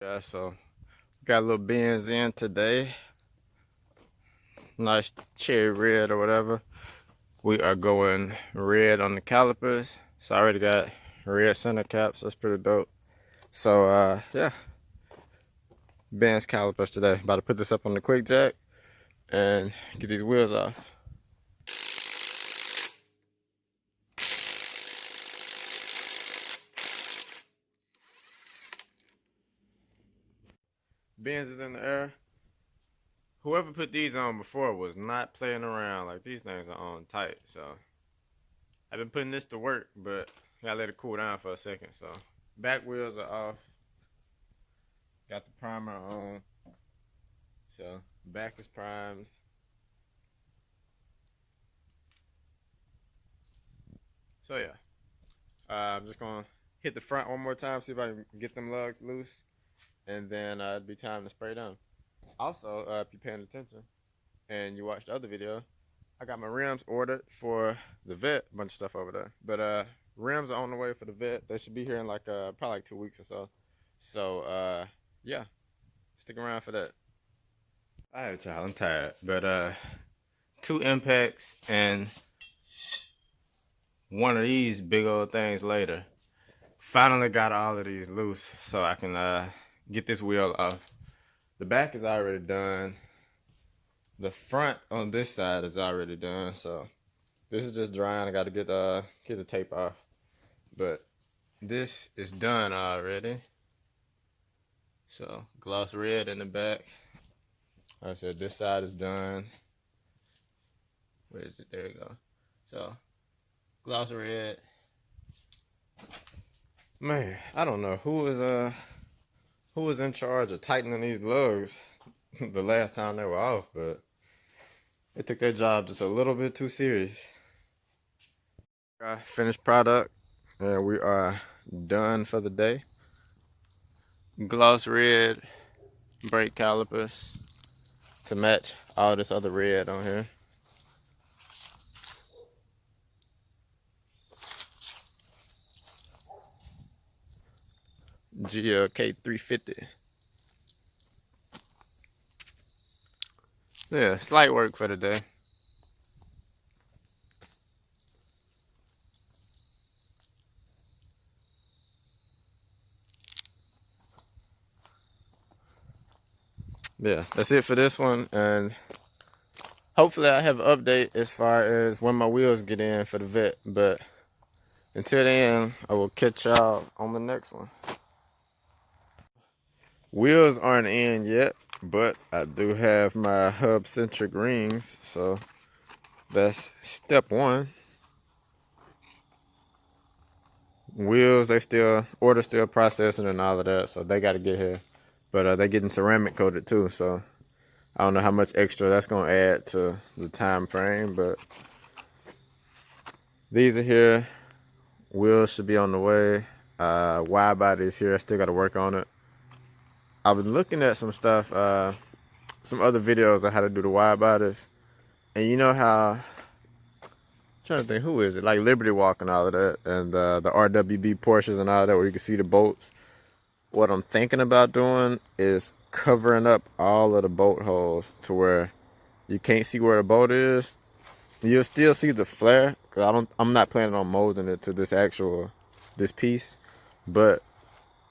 Yeah, so got a little Benz in today. Nice cherry red or whatever. We are going red on the calipers. So I already got red center caps. That's pretty dope. So yeah, Benz calipers today. About to put this up on the quickjack and get these wheels off. Benz is in the air. Whoever put these on before was not playing around. Like, these things are on tight. So I've been putting this to work, but gotta let it cool down for a second. So back wheels are off. Got the primer on. So back is primed. So yeah, I'm just gonna hit the front one more time, see if I can get them lugs loose, and then it'd be time to spray down. Also, if you're paying attention and you watched the other video, I got my rims ordered for the Vet. A bunch of stuff over there, but rims are on the way for the Vet. They should be here in like probably like 2 weeks or so. So yeah, stick around for that. All right, y'all, I'm tired, but 2 impacts and one of these big old things later. Finally got all of these loose so I can get this wheel off. The back is already done. The front on this side is already done, so this is just drying. I got to get the tape off, but this is done already. So gloss red in the back. Like I said, this side is done. Where is it? There you go. So gloss red. Man, I don't know who was in charge of tightening these lugs the last time they were off, but they took their job just a little bit too serious. Finished product, and we are done for the day. Gloss red brake calipers to match all this other red on here. GLK 350. Yeah, slight work for the day. Yeah, that's it for this one, and hopefully I have an update as far as when my wheels get in for the Vet, but until then, I will catch y'all on the next one. Wheels aren't in yet, but I do have my hub-centric rings, so that's step one. Wheels, order still processing and all of that, so they got to get here. But they're getting ceramic coated too, so I don't know how much extra that's gonna add to the time frame, but these are here. Wheels should be on the way. Widebody is here. I still got to work on it. I've been looking at some stuff, some other videos on how to do the widebodies, and you know how, I'm trying to think, who is it? Like Liberty Walk and all of that, and the RWB Porsches and all that, where you can see the bolts. What I'm thinking about doing is covering up all of the bolt holes to where you can't see where the bolt is. You'll still see the flare, because I'm not planning on molding it to this piece, but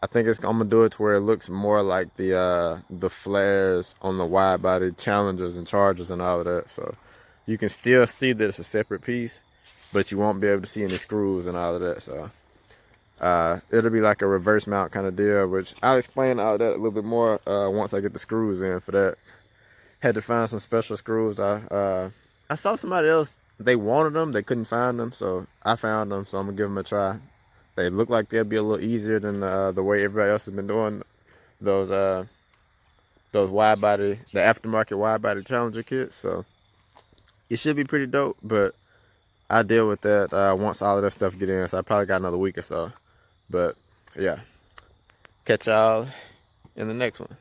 I think I'm gonna do it to where it looks more like the flares on the wide body Challengers and Chargers and all of that. So you can still see that it's a separate piece, but you won't be able to see any screws and all of that. So it'll be like a reverse mount kind of deal, which I'll explain all that a little bit more once I get the screws in for that. Had to find some special screws. I saw somebody else, they wanted them, they couldn't find them, so I found them, so I'm gonna give them a try. They look like they'll be a little easier than the way everybody else has been doing those wide body, the aftermarket wide body Challenger kits. So it should be pretty dope, but I deal with that once all of that stuff get in. So I probably got another week or so. But yeah, catch y'all in the next one.